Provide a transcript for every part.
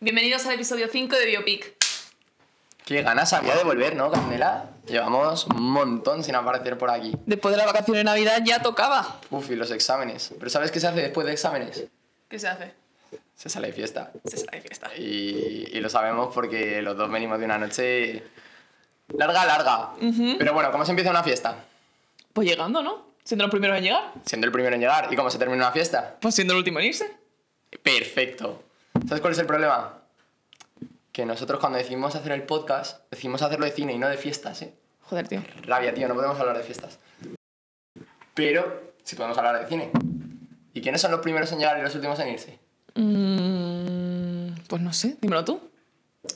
Bienvenidos al episodio 5 de Biopic. Qué ganas había de volver, ¿no, Candela? Llevamos un montón sin aparecer por aquí. Después de la vacación de Navidad ya tocaba. Uf, y los exámenes. ¿Pero sabes qué se hace después de exámenes? ¿Qué se hace? Se sale de fiesta. Se sale de fiesta. Y lo sabemos porque los dos venimos de una noche larga. Pero bueno, ¿cómo se empieza una fiesta? Pues llegando, ¿no? Siendo los primeros en llegar. Siendo el primero en llegar. ¿Y cómo se termina una fiesta? Pues siendo el último en irse. Perfecto. ¿Sabes cuál es el problema? Que nosotros cuando decidimos hacer el podcast, decidimos hacerlo de cine y no de fiestas, ¿eh? Joder, tío. Rabia, tío, no podemos hablar de fiestas. Pero sí podemos hablar de cine. ¿Y quiénes son los primeros en llegar y los últimos en irse? Pues no sé, dímelo tú.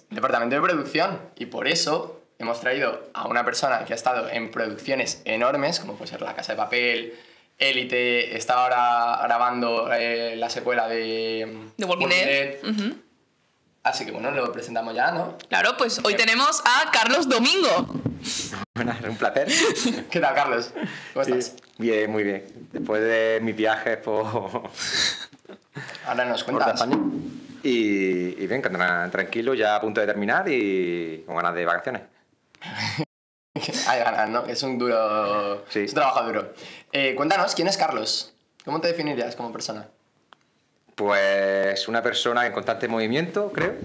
El departamento de producción. Y por eso hemos traído a una persona que ha estado en producciones enormes, como puede ser La Casa de Papel, Élite, está ahora grabando la secuela de Walking Dead. Así que bueno, lo presentamos ya, ¿no? Claro, pues hoy tenemos a Carlos Domingo. Buenas, un placer. ¿Qué tal, Carlos? ¿Cómo estás? Bien, muy bien. Después de mis viajes por Ahora nos toda cuentas. España. Y bien, tranquilo, ya a punto de terminar y con ganas de vacaciones. Hay ganas, ¿no? Es un duro... Sí. Es un trabajo duro. Cuéntanos, ¿quién es Carlos? ¿Cómo te definirías como persona? Pues una persona en constante movimiento, creo,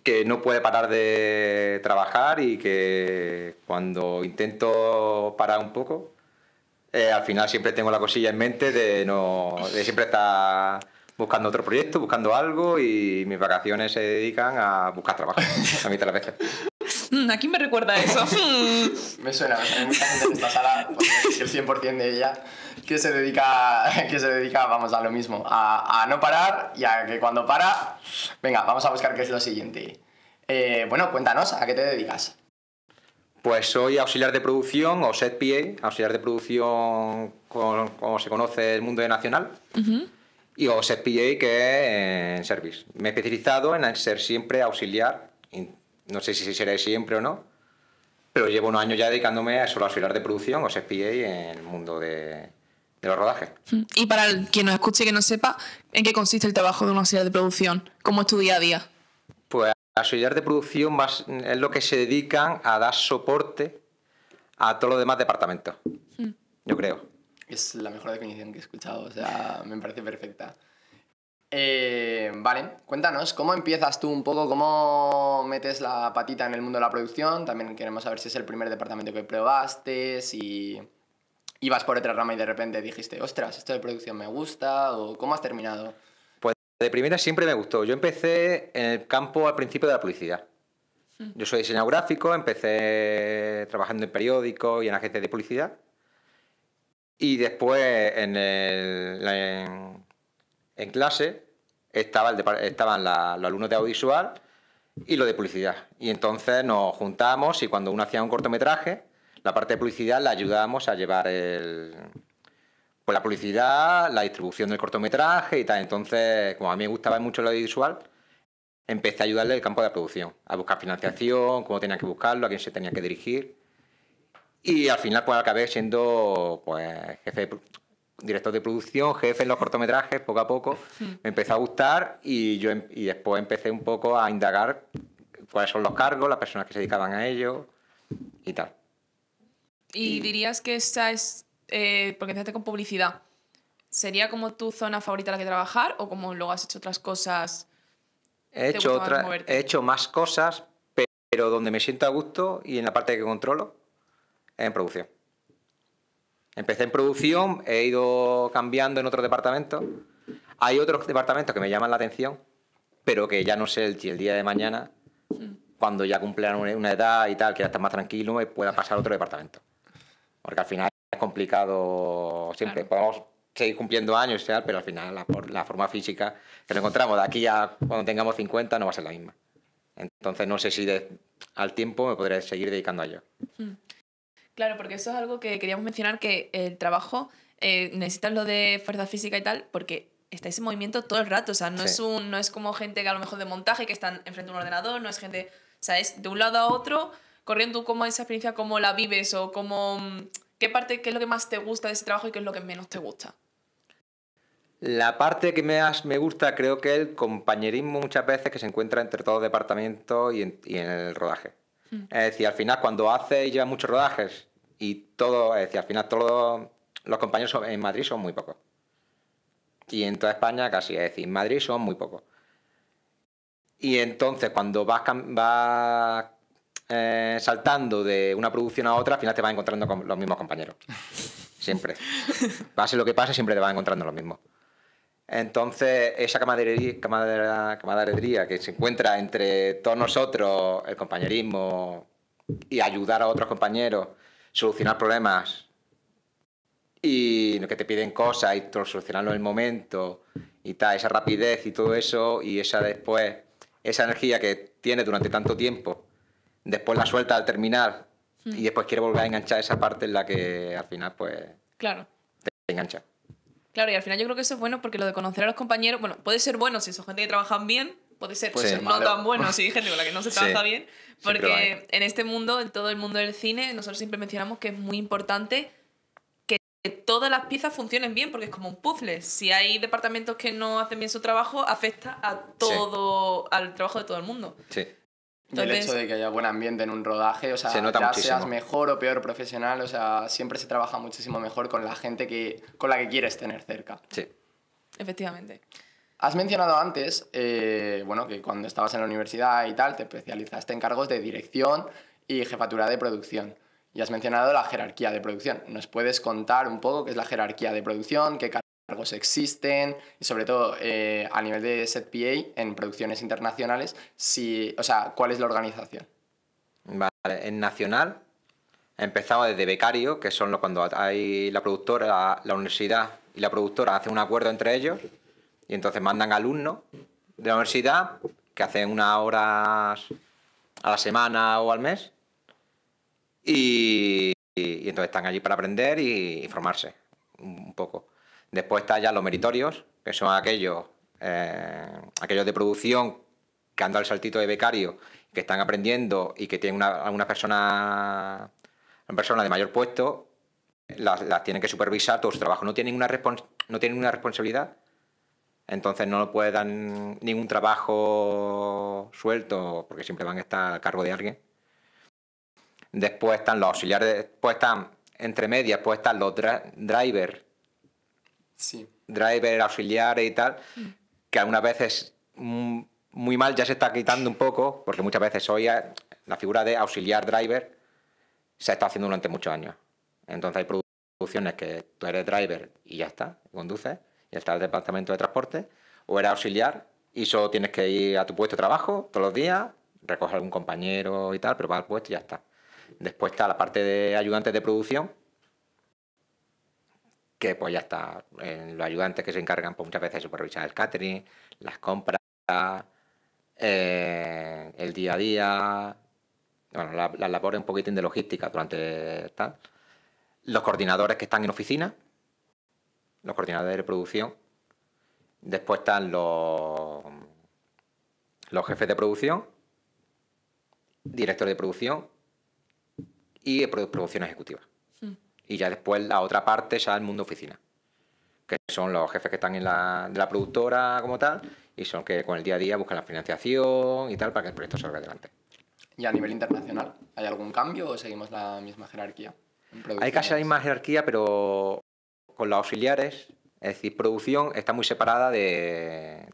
que no puede parar de trabajar y que cuando intento parar un poco, al final siempre tengo la cosilla en mente de siempre estar buscando otro proyecto, buscando algo, y mis vacaciones se dedican a buscar trabajo, a mitad de las veces. ¿A quién me recuerda eso? Me suena, hay mucha gente en esta sala, porque el 100% de ella, que se dedica, vamos, a lo mismo, a no parar y a que cuando para, venga, vamos a buscar qué es lo siguiente. Bueno, cuéntanos, ¿a qué te dedicas? Pues soy auxiliar de producción o set PA, auxiliar de producción como se conoce el mundo de Nacional, y o set PA que es en service. Me he especializado en ser siempre auxiliar, no sé si seré siempre o no, pero llevo unos años ya dedicándome a solo auxiliar de producción o set PA en el mundo de los rodajes. Y para quien nos escuche y que no sepa, ¿en qué consiste el trabajo de un auxiliar de producción? ¿Cómo es tu día a día? Pues auxiliar de producción más es lo que se dedican a dar soporte a todos los demás departamentos, yo creo. Es la mejor definición que he escuchado, o sea, me parece perfecta. Vale, cuéntanos, ¿cómo empiezas tú un poco? ¿Cómo metes la patita en el mundo de la producción? También queremos saber si es el primer departamento que probaste, si ibas por otra rama y de repente dijiste, ostras, esto de producción me gusta, o ¿cómo has terminado? Pues de primera siempre me gustó. Yo empecé en el campo al principio de la publicidad. Yo soy diseñador gráfico, empecé trabajando en periódicos y en agencias de publicidad. Y después en clase estaban los alumnos de audiovisual y los de publicidad. Y entonces nos juntamos y cuando uno hacía un cortometraje, la parte de publicidad la ayudábamos a llevar pues la publicidad, la distribución del cortometraje y tal. Entonces, como a mí me gustaba mucho el audiovisual, empecé a ayudarle el campo de la producción, a buscar financiación, cómo tenía que buscarlo, a quién se tenía que dirigir. Y al final pues acabé siendo pues director de producción, jefe en los cortometrajes, poco a poco. Me empezó a gustar y después empecé un poco a indagar cuáles son los cargos, las personas que se dedicaban a ello y tal. ¿Y dirías que esa es, porque empezaste con publicidad, sería como tu zona favorita en la que trabajar o como luego has hecho otras cosas? He hecho más cosas, pero donde me siento a gusto y en la parte que controlo es en producción. Empecé en producción, he ido cambiando en otros departamentos. Hay otros departamentos que me llaman la atención, pero que ya no sé si el día de mañana, cuando ya cumplan una edad y tal, que ya estás más tranquilo, me pueda pasar a otro departamento. Porque al final es complicado siempre. Claro. Podemos seguir cumpliendo años y tal, pero al final la forma física que nos encontramos de aquí a cuando tengamos 50 no va a ser la misma. Entonces no sé si al tiempo me podré seguir dedicando a ello. Claro, porque eso es algo que queríamos mencionar, que el trabajo necesitas lo de fuerza física y tal, porque estáis en movimiento todo el rato, o sea, no es como gente que a lo mejor de montaje que están enfrente de un ordenador, no es gente, o sea, es de un lado a otro, corriendo. ¿Cómo esa experiencia, cómo la vives o qué es lo que más te gusta de ese trabajo y qué es lo que menos te gusta? La parte que más me gusta creo que es el compañerismo muchas veces que se encuentra entre todos los departamentos y en el rodaje. Es decir, al final cuando haces y llevas muchos rodajes y todo, es decir, al final todos los compañeros en Madrid son muy pocos. Y en toda España casi, es decir, en Madrid son muy pocos. Y entonces cuando vas saltando de una producción a otra, al final te vas encontrando con los mismos compañeros. Siempre. Pase lo que pase, siempre te vas encontrando los mismos. Entonces, esa camaradería que se encuentra entre todos nosotros, el compañerismo y ayudar a otros compañeros, solucionar problemas y que te piden cosas y solucionarlo en el momento y tal, esa rapidez y todo eso y esa energía que tienes durante tanto tiempo, después la suelta al terminar y después quiere volver a enganchar esa parte en la que al final pues Claro. te engancha. Claro, y al final yo creo que eso es bueno porque lo de conocer a los compañeros, bueno, puede ser bueno si son gente que trabajan bien, puede ser ser no malo. tan bueno si hay gente con la que no se trabaja bien, siempre porque en este mundo, en todo el mundo del cine, nosotros siempre mencionamos que es muy importante que todas las piezas funcionen bien, porque es como un puzzle. Si hay departamentos que no hacen bien su trabajo, afecta a todo, al trabajo de todo el mundo. Sí. Y el Entonces, hecho de que haya buen ambiente en un rodaje, o sea, Se nota ya muchísimo. seas mejor o peor profesional, o sea, siempre se trabaja muchísimo mejor con la gente con la que quieres tener cerca. Sí. efectivamente. Has mencionado antes, bueno, que cuando estabas en la universidad y tal, te especializaste en cargos de dirección y jefatura de producción. Y has mencionado la jerarquía de producción. ¿Nos puedes contar un poco qué es la jerarquía de producción, qué cargos existen y sobre todo a nivel de set PA en producciones internacionales, o sea, cuál es la organización? Vale, en Nacional empezaba desde becario, que son cuando hay la productora, la universidad y la productora hacen un acuerdo entre ellos y entonces mandan alumnos de la universidad que hacen unas horas a la semana o al mes y entonces están allí para aprender y formarse un poco. Después están ya los meritorios, que son aquellos de producción que han dado el saltito de becario, que están aprendiendo y que tienen alguna persona de mayor puesto, las tienen que supervisar todo su trabajo. No tienen una responsabilidad, entonces no lo pueden dar ningún trabajo suelto porque siempre van a estar a cargo de alguien. Después están los auxiliares, después están entre medias, después están los drivers, Sí. driver, auxiliares y tal, que algunas veces muy mal ya se está quitando un poco, porque muchas veces hoy la figura de auxiliar driver se ha estado haciendo durante muchos años. Entonces hay producciones que tú eres driver y ya está, conduces, y está el departamento de transporte, o eres auxiliar y solo tienes que ir a tu puesto de trabajo todos los días, recoger a algún compañero y tal, pero vas al puesto y ya está. Después está la parte de ayudantes de producción, que pues ya está, los ayudantes que se encargan pues, muchas veces de supervisar el catering, las compras, el día a día, bueno, las labores un poquitín de logística durante tal. Los coordinadores que están en oficina, los coordinadores de producción. Después están los jefes de producción, directores de producción y producción ejecutiva. Y ya después la otra parte ya el mundo oficina, que son los jefes que están de la productora como tal y son que con el día a día buscan la financiación y tal para que el proyecto salga adelante. ¿Y a nivel internacional hay algún cambio o seguimos la misma jerarquía? Hay casi la misma jerarquía, pero con los auxiliares, es decir, producción está muy separada en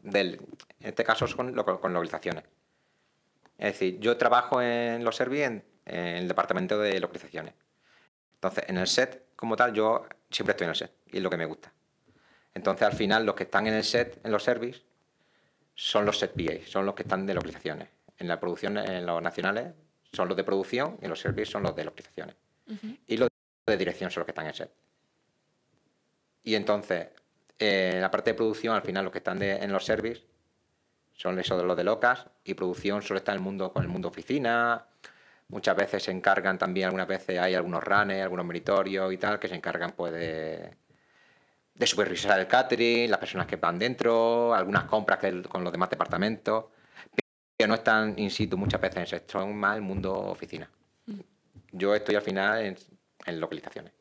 este caso con localizaciones. Es decir, yo trabajo en los servicios en el departamento de localizaciones. Entonces, en el set, como tal, yo siempre estoy en el set, y es lo que me gusta. Entonces, al final, los que están en el set, en los servicios, son los set PA, son los que están de localizaciones. En la producción, en los nacionales, son los de producción, y en los servicios son los de localizaciones. Y los de dirección son los que están en el set. Y entonces, en la parte de producción, al final, los que están en los servicios son esos de los de locas, y producción solo está en con el mundo oficina. Muchas veces se encargan también, algunas veces hay algunos runners, algunos meritorios y tal, que se encargan pues de supervisar el catering, las personas que van dentro, algunas compras con los demás departamentos, que no están in situ muchas veces en el sector, más el mundo oficina. Yo estoy al final en localizaciones.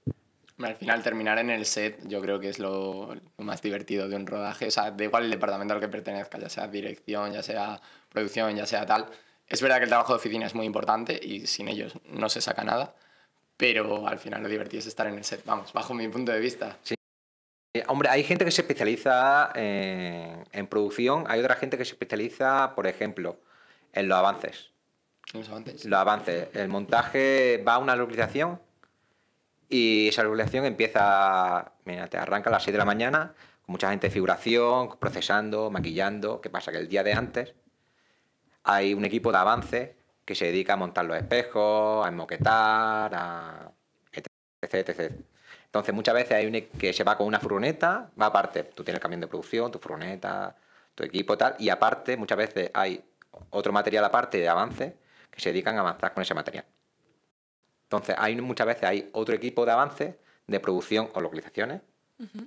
Al final terminar en el set yo creo que es lo más divertido de un rodaje. O sea, da igual el departamento al que pertenezca, ya sea dirección, ya sea producción, ya sea tal. Es verdad que el trabajo de oficina es muy importante y sin ellos no se saca nada, pero al final lo divertido es estar en el set, vamos, bajo mi punto de vista. Sí. Hombre, hay gente que se especializa en producción, hay otra gente que se especializa, por ejemplo, en los avances. Los avances. Los avances. El montaje va a una localización y esa localización empieza, mira, te arranca a las 6 de la mañana, con mucha gente de figuración, procesando, maquillando. ¿Qué pasa? Que el día de antes hay un equipo de avance que se dedica a montar los espejos, a enmoquetar, a etc, etc. Entonces muchas veces hay un que se va con una furgoneta, va aparte, tú tienes el camión de producción, tu furgoneta, tu equipo tal, y aparte muchas veces hay otro material aparte de avance que se dedican a avanzar con ese material. Entonces muchas veces hay otro equipo de avance de producción o localizaciones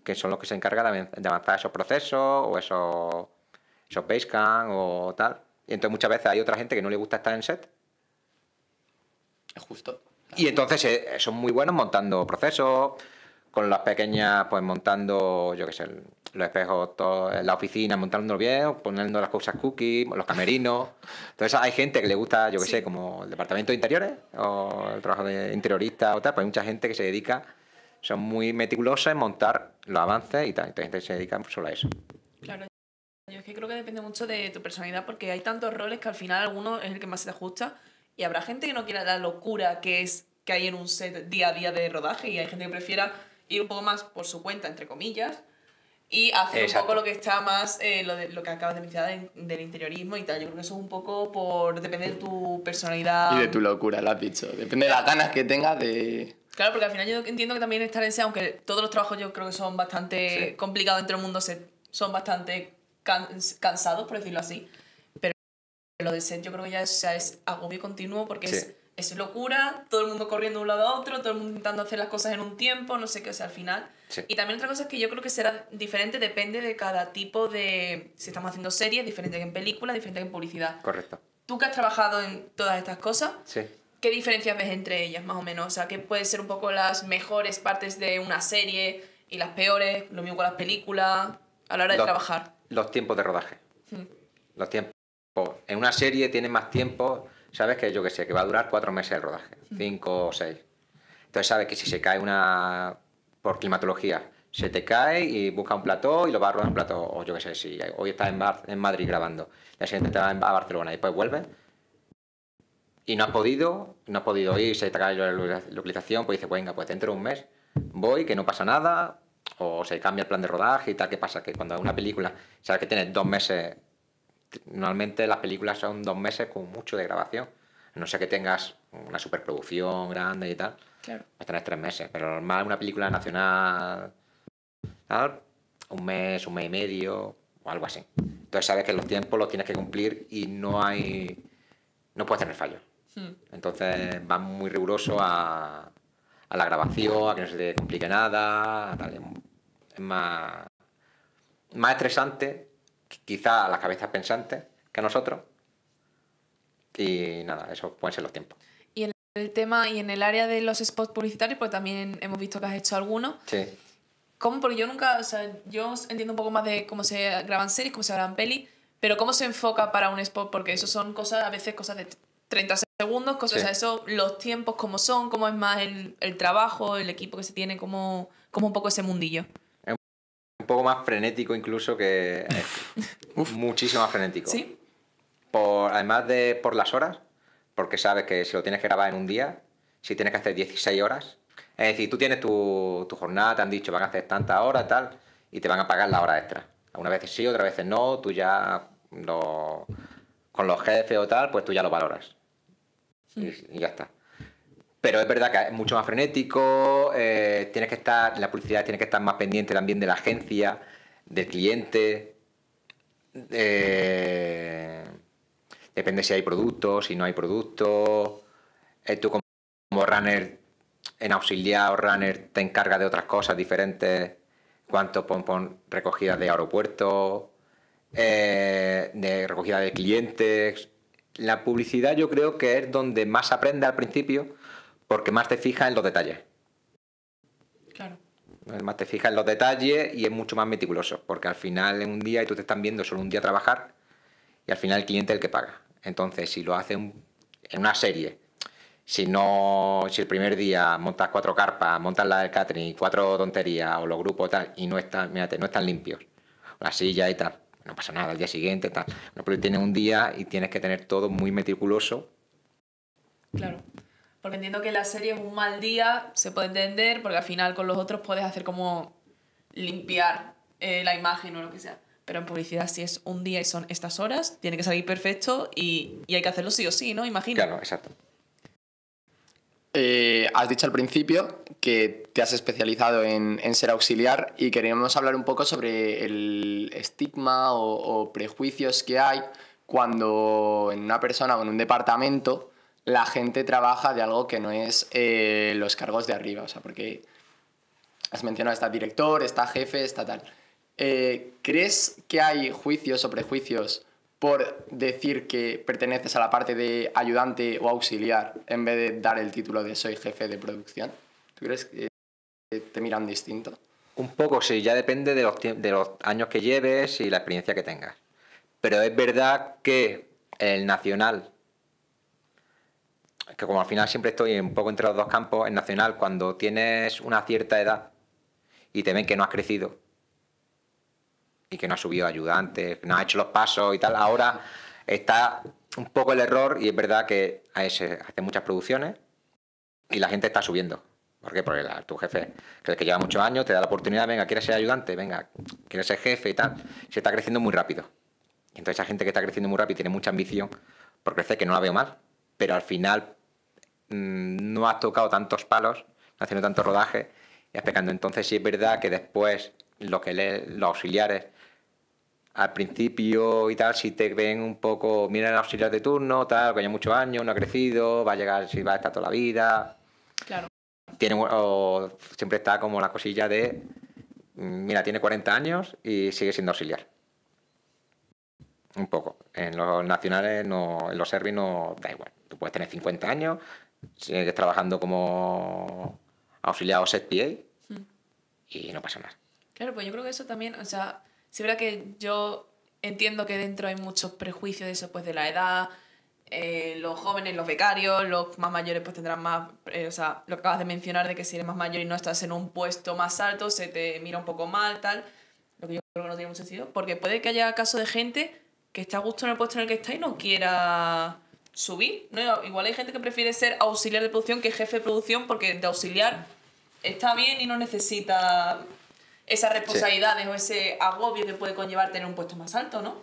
que son los que se encargan de avanzar esos procesos o esos basecamp o tal. Y entonces muchas veces hay otra gente que no le gusta estar en set. Es justo. Y entonces son muy buenos montando procesos, con las pequeñas, pues montando, yo qué sé, los espejos, la oficina, montándolo bien, poniendo las cosas cookies, los camerinos. Entonces hay gente que le gusta, yo qué sé, como el departamento de interiores o el trabajo de interiorista o tal, pues hay mucha gente que se dedica, son muy meticulosas en montar los avances y tal. Entonces hay gente que se dedica solo a eso. Claro. Yo es que creo que depende mucho de tu personalidad porque hay tantos roles que al final alguno es el que más se te ajusta y habrá gente que no quiera la locura que hay en un set día a día de rodaje y hay gente que prefiera ir un poco más por su cuenta, entre comillas, y hacer un poco lo que está más, lo que acabas de mencionar del interiorismo y tal. Yo creo que eso es un poco depende de tu personalidad. Y de tu locura, lo has dicho. Depende de las ganas que tengas de... Claro, porque al final yo entiendo que también estar en set, aunque todos los trabajos yo creo que son bastante complicados dentro del mundo, son bastante cansados, por decirlo así. Pero lo del set yo creo que ya es agobio continuo porque es locura, todo el mundo corriendo de un lado a otro, todo el mundo intentando hacer las cosas en un tiempo, no sé qué, o sea, al final. Sí. Y también otra cosa es que yo creo que será diferente, depende de cada tipo de... Si estamos haciendo series, diferente que en películas, diferente que en publicidad. Correcto. Tú que has trabajado en todas estas cosas, Sí. ¿qué diferencias ves entre ellas, más o menos? O sea, ¿qué pueden ser un poco las mejores partes de una serie y las peores? Lo mismo con las películas, a la hora de trabajar. Los tiempos de rodaje. Los tiempos. En una serie tienes más tiempo, sabes que yo que sé, que va a durar 4 meses el rodaje, 5 o 6. Entonces sabes que si se cae por climatología, se te cae y busca un plató y lo vas a rodar en un plató. O yo que sé, si hoy estás en Madrid grabando, la siguiente te vas a Barcelona y después vuelves y no has podido ir, se te cae la localización, pues dices, venga, pues dentro de un mes voy, que no pasa nada, o se cambia el plan de rodaje y tal. ¿Qué pasa? Que cuando es una película, sabes que tienes 2 meses, normalmente las películas son 2 meses con mucho de grabación, no sé que tengas una superproducción grande y tal, Claro. vas a tener 3 meses, pero normal una película nacional, tal, un mes y medio o algo así. Entonces sabes que los tiempos los tienes que cumplir y no puedes tener fallos. Entonces vas muy riguroso a la grabación, a que no se te complique nada, tal. Es más estresante quizá a las cabezas pensantes que a nosotros. Y nada, eso pueden ser los tiempos. Y en el tema y en el área de los spots publicitarios, pues también hemos visto que has hecho algunos. Sí. ¿Cómo? Porque yo nunca, o sea, yo entiendo un poco más de cómo se graban series, cómo se graban pelis, pero cómo se enfoca para un spot, porque eso son cosas, a veces cosas de 30 segundos, cosas, o sea, eso, los tiempos cómo son, cómo es más el trabajo, el equipo que se tiene, cómo un poco ese mundillo. Un poco más frenético incluso que... muchísimo más frenético. ¿Sí? Además de por las horas, porque sabes que si lo tienes que grabar en un día, si tienes que hacer 16 horas, es decir, tú tienes tu jornada, te han dicho van a hacer tantas horas, tal, y te van a pagar la hora extra. Algunas veces sí, otras veces no, tú ya con los jefes o tal, pues tú ya lo valoras. Y ya está. Pero es verdad que es mucho más frenético, tienes que estar, la publicidad tiene que estar más pendiente también de la agencia, del cliente. Depende si hay productos, si no hay productos. Tú como runner, en auxiliar o runner, te encargas de otras cosas diferentes. Cuanto pon recogida de aeropuertos, de recogida de clientes. La publicidad yo creo que es donde más aprende al principio, porque más te fijas en los detalles. Claro. Además te fijas en los detalles y es mucho más meticuloso, porque al final en un día y tú te están viendo solo un día trabajar y al final el cliente es el que paga. Entonces, si lo haces en una serie, si el primer día montas 4 carpas, montas la del catering, 4 tonterías o los grupos tal y no están, mírate, no están limpios, la silla y tal, no pasa nada, al día siguiente tal. No, pero tienes un día y tienes que tener todo muy meticuloso. Claro. Porque entiendo que la serie es un mal día, se puede entender, porque al final con los otros puedes hacer como limpiar la imagen o lo que sea. Pero en publicidad, si es un día y son estas horas, tiene que salir perfecto y hay que hacerlo sí o sí, ¿no? Imagino. Claro, exacto. Has dicho al principio que te has especializado en ser auxiliar y queríamos hablar un poco sobre el estigma o prejuicios que hay cuando en una persona o en un departamento la gente trabaja de algo que no es los cargos de arriba. O sea, porque has mencionado, está director, está jefe, está tal. ¿Crees que hay juicios o prejuicios por decir que perteneces a la parte de ayudante o auxiliar en vez de dar el título de soy jefe de producción? ¿Tú crees que te miran distinto? Un poco sí, ya depende de los años que lleves y la experiencia que tengas. Pero es verdad que el nacional, que como al final siempre estoy un poco entre los dos campos, el nacional cuando tienes una cierta edad y te ven que no has crecido y que no has subido ayudante, que no has hecho los pasos y tal, ahora está un poco el error y es verdad que hace muchas producciones y la gente está subiendo. ¿Por qué? Porque tu jefe, que es el que lleva muchos años, te da la oportunidad, venga, ¿quieres ser ayudante? Venga, ¿quieres ser jefe y tal? Se está creciendo muy rápido. Y entonces esa gente que está creciendo muy rápido y tiene mucha ambición por crecer, que no la veo mal, pero al final no has tocado tantos palos, no has tenido tantos rodajes y has pecando. Entonces sí es verdad que después los auxiliares al principio y tal, si te ven un poco, mira el auxiliar de turno, tal, que lleva muchos años, no ha crecido, va a llegar, si va a estar toda la vida. Claro. Siempre está como la cosilla de, mira, tiene 40 años y sigue siendo auxiliar. Un poco. En los nacionales, no, en los service no da igual. Tú puedes tener 50 años, sigues trabajando como auxiliar o set PA y no pasa nada. Claro, pues yo creo que eso también, o sea, sí es verdad que yo entiendo que dentro hay muchos prejuicios de eso, pues de la edad, los jóvenes, los becarios, los más mayores pues tendrán más, o sea, lo que acabas de mencionar de que si eres más mayor y no estás en un puesto más alto, se te mira un poco mal, tal, lo que yo creo que no tiene mucho sentido, porque puede que haya casos de gente que esté a gusto en el puesto en el que está y no quiera subir, ¿no? Igual hay gente que prefiere ser auxiliar de producción que jefe de producción porque de auxiliar está bien y no necesita esas responsabilidades o ese agobio que puede conllevar tener un puesto más alto, ¿no?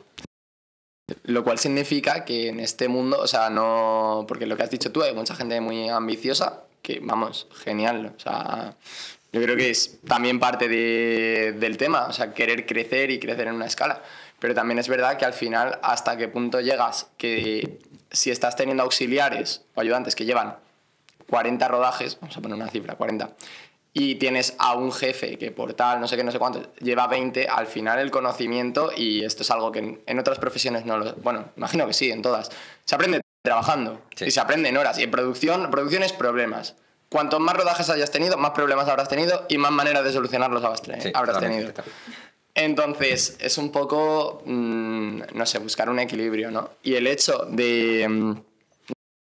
Lo cual significa que en este mundo, o sea, no... Porque lo que has dicho tú, hay mucha gente muy ambiciosa, que, vamos, genial, o sea... Yo creo que es también parte del tema, o sea, querer crecer y crecer en una escala. Pero también es verdad que al final, hasta qué punto llegas, que si estás teniendo auxiliares o ayudantes que llevan 40 rodajes, vamos a poner una cifra, 40, y tienes a un jefe que por tal, no sé qué, no sé cuánto, lleva 20, al final el conocimiento, y esto es algo que en otras profesiones no lo... Bueno, imagino que sí, en todas. Se aprende trabajando, sí. Y se aprende en horas. Y en producción es problemas. Cuantos más rodajes hayas tenido, más problemas habrás tenido y más maneras de solucionarlos habrás tenido. Entonces, es un poco, no sé, buscar un equilibrio, ¿no? Y el hecho de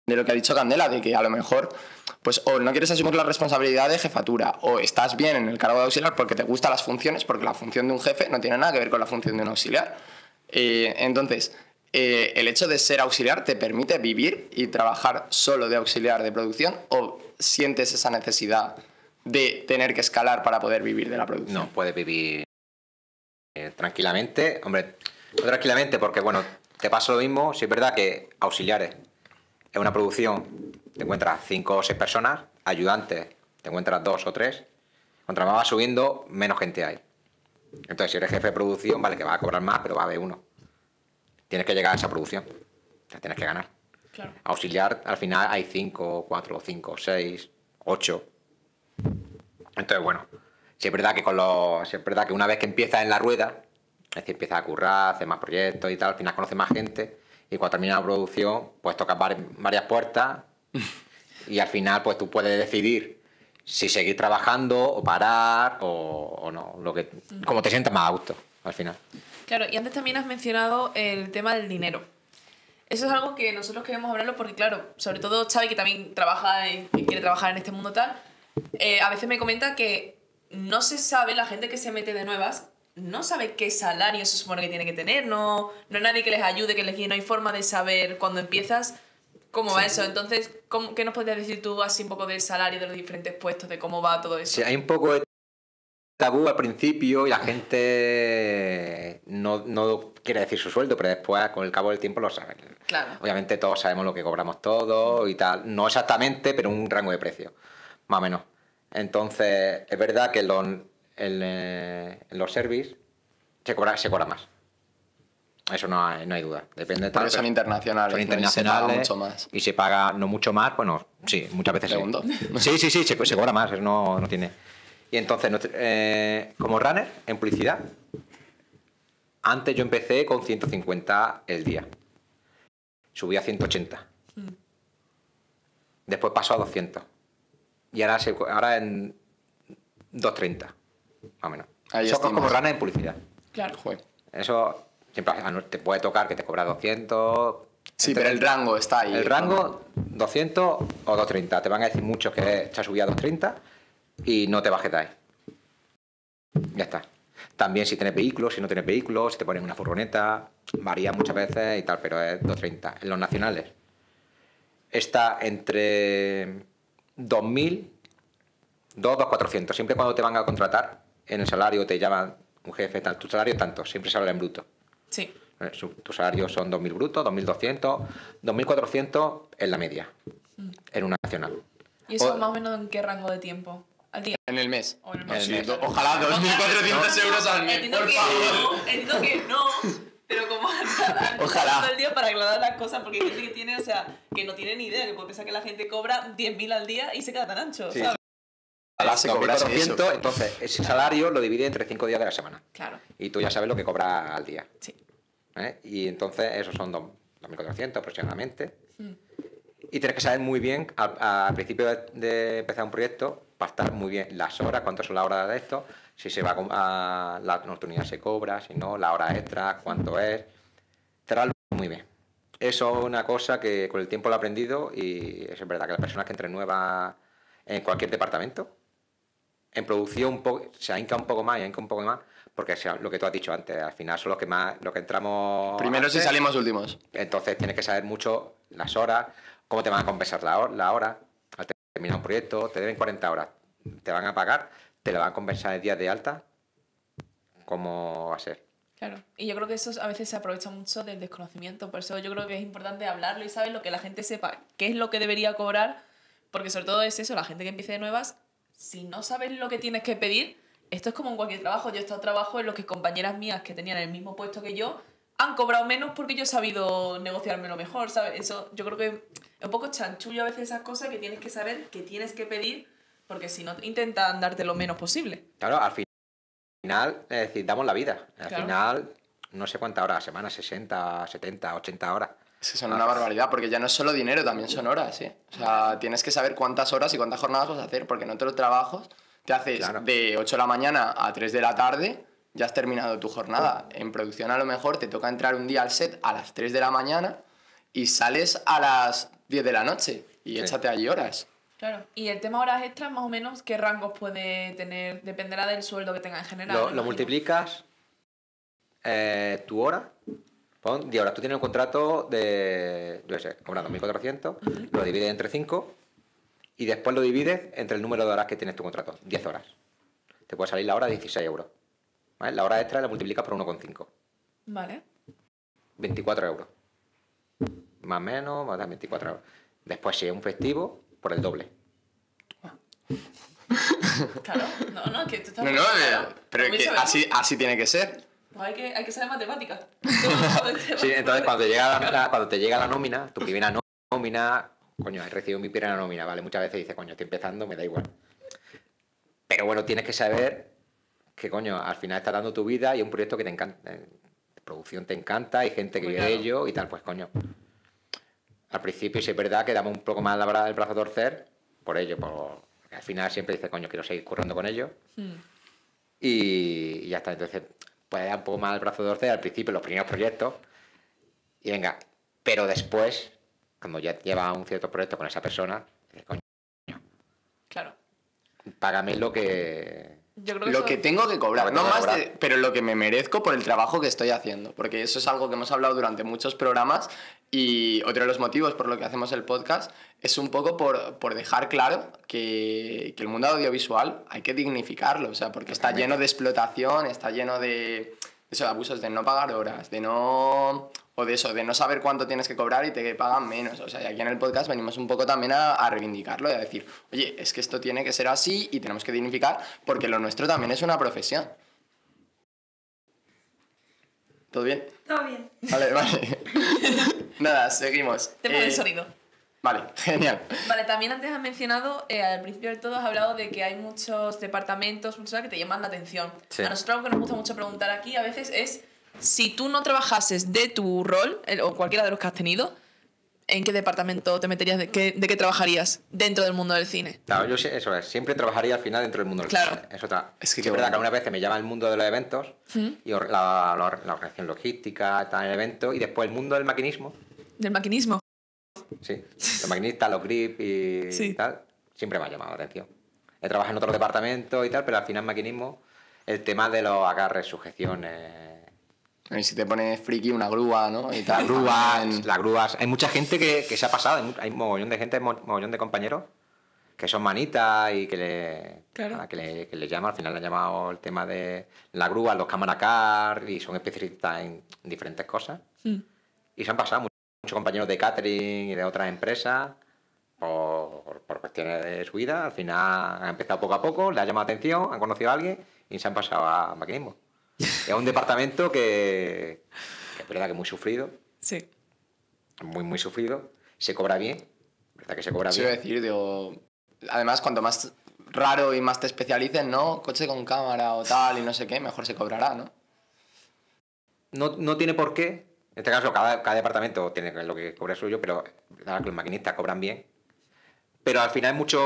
lo que ha dicho Candela, de que a lo mejor, pues o no quieres asumir la responsabilidad de jefatura, o estás bien en el cargo de auxiliar porque te gustan las funciones, porque la función de un jefe no tiene nada que ver con la función de un auxiliar. Entonces, el hecho de ser auxiliar te permite vivir y trabajar solo de auxiliar de producción, o sientes esa necesidad de tener que escalar para poder vivir de la producción. No, puedes vivir tranquilamente. Hombre, no tranquilamente porque, bueno, te pasa lo mismo. Si es verdad que auxiliares en una producción te encuentras 5 o 6 personas, ayudantes te encuentras 2 o 3. Contra más vas subiendo, menos gente hay. Entonces, si eres jefe de producción, vale, que vas a cobrar más, pero va a haber uno. Tienes que llegar a esa producción. Te tienes que ganar. Claro. Auxiliar, al final hay 5, 4, 5, 6, 8. Entonces, bueno, si es verdad que una vez que empiezas en la rueda, es decir, empiezas a currar, hacer más proyectos y tal, al final conoces más gente y cuando termina la producción, pues tocas varias puertas y al final pues tú puedes decidir si seguir trabajando o parar o no, como te sientas más a gusto al final. Claro, y antes también has mencionado el tema del dinero. Eso es algo que nosotros queremos hablarlo porque, claro, sobre todo Xavi, que también que quiere trabajar en este mundo tal, a veces me comenta que no se sabe, la gente que se mete de nuevas, no sabe qué salario se supone que tiene que tener, no hay nadie que les ayude, que les guíe, no hay forma de saber cuando empiezas cómo va eso. Entonces, ¿qué nos podrías decir tú así un poco del salario, de los diferentes puestos, de cómo va todo eso? Sí, hay un poco de tabú al principio y la gente no quiere decir su sueldo, pero después con el cabo del tiempo lo saben. Claro. Obviamente todos sabemos lo que cobramos todos y tal, no exactamente, pero un rango de precio, más o menos. Entonces, es verdad que en los service se cobra más. Eso no hay duda. Depende de Porque son internacionales. Son ¿no? internacionales. Y se paga mucho más. Y se paga no mucho más, bueno, sí, muchas veces Segundo. sí. Sí, se cobra más, eso no tiene. Y entonces, como runner en publicidad, antes yo empecé con 150 el día. Subí a 180. Después pasó a 200. Y ahora en 230, más o menos. Ahí Eso es como estimas. runner en publicidad. Claro. Joder. Eso siempre te puede tocar que te cobra 200. Sí, pero el rango está ahí. El rango 200 o 230. Te van a decir muchos que se ha subido a 230 y no te bajes de ahí. Ya está. También si tienes vehículos, si no tienes vehículos, si te ponen una furgoneta, varía muchas veces y tal, pero es 230. En los nacionales está entre 2.000, 2.400. Siempre cuando te van a contratar, en el salario te llaman un jefe, tal, tu salario es tanto, siempre se habla en bruto. Sí. Tu salario son 2.000 brutos, 2.200, 2.400 en la media, en una nacional. ¿Y eso más o menos en qué rango de tiempo? ¿Al día? En el mes. O en el mes. Sí, En el mes. ojalá 2.400 euros al mes, Entiendo por que favor. entiendo que no, pero como Ojalá. todo el día para aclarar las cosas, porque hay gente que tiene, o sea, que no tiene ni idea, que puede pensar que la gente cobra 10.000 al día y se queda tan ancho, Sí. ¿sabes? Ojalá se cobrase 2.400, eso. entonces ese salario lo divide entre 5 días de la semana. Claro, Y tú ya sabes lo que cobras al día. sí. Y entonces esos son 2.400 aproximadamente. Y tienes que saber muy bien, al principio de empezar un proyecto, pactar muy bien las horas, cuántas son las horas de esto, si se va a la nocturnidad se cobra, si no, la hora extra, cuánto es. Cerrarlo muy bien. Eso es una cosa que con el tiempo lo he aprendido y es verdad que las personas que entren nuevas en cualquier departamento, en producción se ahinca un poco más y ahinca un poco más, porque lo que tú has dicho antes, al final son los que entramos Primero si antes. salimos últimos. Entonces tienes que saber mucho las horas, cómo te van a compensar la hora. Al terminar un proyecto, te deben 40 horas, te van a pagar, te lo van a compensar en días de alta, ¿cómo va a ser? Claro, y yo creo que eso a veces se aprovecha mucho del desconocimiento, por eso yo creo que es importante hablarlo y saber lo que la gente sepa, qué es lo que debería cobrar, porque sobre todo es eso, la gente que empiece de nuevas, si no sabes lo que tienes que pedir, esto es como en cualquier trabajo, yo he estado trabajo en los que compañeras mías que tenían el mismo puesto que yo han cobrado menos porque yo he sabido negociármelo mejor, ¿sabes? Eso yo creo que es un poco chanchullo a veces esas cosas que tienes que saber, que tienes que pedir, porque si no intentan darte lo menos posible. Claro, al final, es decir, damos la vida. Al Claro. final, no sé cuántas horas a la semana, 60, 70, 80 horas. Es que son una barbaridad, porque ya no es solo dinero, también son horas, ¿eh? O sea, tienes que saber cuántas horas y cuántas jornadas vas a hacer, porque en otros trabajos te haces Claro. de 8 de la mañana a 3 de la tarde, ya has terminado tu jornada. En producción a lo mejor te toca entrar un día al set a las 3 de la mañana y sales a las 10 de la noche y Sí. échate allí horas. Claro, y el tema horas extras, más o menos, ¿qué rangos puede tener? Dependerá del sueldo que tenga en general. ¿no? Lo Imagino. multiplicas tu hora, pon 10 horas. Tú tienes un contrato de, yo qué sé, cobrando 1.400, lo divides entre 5 y después lo divides entre el número de horas que tienes tu contrato, 10 horas. Te puede salir la hora 16 euros. ¿Vale? La hora extra la multiplicas por 1,5. Vale. 24 euros. Más o menos, más de 24 euros. Después, si es un festivo, por el doble. Claro, no, es que tú estás... No, muy claro. pero es Muy que sabedor. así tiene que ser. Pues hay que saber matemáticas. Sí, entonces cuando te llega la nómina, tu primera nómina, coño, he recibido mi primera nómina, ¿vale? Muchas veces dices, coño, estoy empezando, me da igual. Pero bueno, tienes que saber que, coño, al final estás dando tu vida y es un proyecto que te encanta. Producción te encanta, hay gente que Muy vive de claro. ello y tal, pues coño. Al principio sí es verdad que damos un poco más el brazo a torcer por ello, por Al final siempre dices, coño, quiero seguir currando con ellos. Y ya está. Entonces, puede dar un poco más el brazo de torcer al principio, los primeros proyectos. Y venga, pero después, cuando ya llevas un cierto proyecto con esa persona, dices, coño, Claro. págame lo que... Yo creo que Lo eso- que tengo que cobrar, Lo que no tengo que más cobrar. pero lo que me merezco por el trabajo que estoy haciendo, porque eso es algo que hemos hablado durante muchos programas y otro de los motivos por lo que hacemos el podcast es un poco por dejar claro que el mundo audiovisual hay que dignificarlo, o sea, porque está Totalmente. lleno de explotación, está lleno de eso, de abusos, de no pagar horas, de no... O de eso, de no saber cuánto tienes que cobrar y te pagan menos. O sea, y aquí en el podcast venimos un poco también a reivindicarlo y a decir, oye, es que esto tiene que ser así y tenemos que dignificar porque lo nuestro también es una profesión. ¿Todo bien? Todo bien. Vale, vale. Nada, seguimos. Tema de sonido. Vale, genial. Vale, también antes has mencionado, al principio de todo has hablado de que hay muchos departamentos, muchas cosas que te llaman la atención. Sí. A nosotros algo que nos gusta mucho preguntar aquí a veces es, si tú no trabajases de tu rol, o cualquiera de los que has tenido, ¿en qué departamento te meterías? ¿De qué trabajarías dentro del mundo del cine? Claro, yo eso es, siempre trabajaría al final dentro del mundo del Claro. cine. Es otra. Es que Sí, qué verdad que bueno. algunas veces me llama el mundo de los eventos y la organización logística, está en el evento, y después el mundo del maquinismo, Del maquinismo. sí, los maquinistas, los grip y Sí. tal, siempre me ha llamado la atención. He trabajado en otros departamentos y tal, pero al final maquinismo, el tema de los agarres, sujeciones, Y si te pones friki, una grúa, ¿no? Y tal. las grúas, hay mucha gente que se ha pasado, hay mogollón de gente, mogollón de compañeros que son manitas y que le, Claro. a la que le llama, al final le han llamado el tema de la grúa, los cámara car, y son especialistas en diferentes cosas. Y se han pasado muchos compañeros de catering y de otras empresas por cuestiones de su vida. Al final han empezado poco a poco, le ha llamado la atención, han conocido a alguien y se han pasado a maquinismo. Es un departamento que es verdad que es muy sufrido, Sí. muy sufrido, se cobra bien, verdad que se cobra Eso iba a bien. decir, digo... Además, cuanto más raro y más te especialices, ¿no? Coche con cámara o tal y no sé qué, mejor se cobrará, ¿no? No tiene por qué, en este caso cada departamento tiene lo que cobra suyo, pero la verdad que los maquinistas cobran bien. Pero al final es mucho,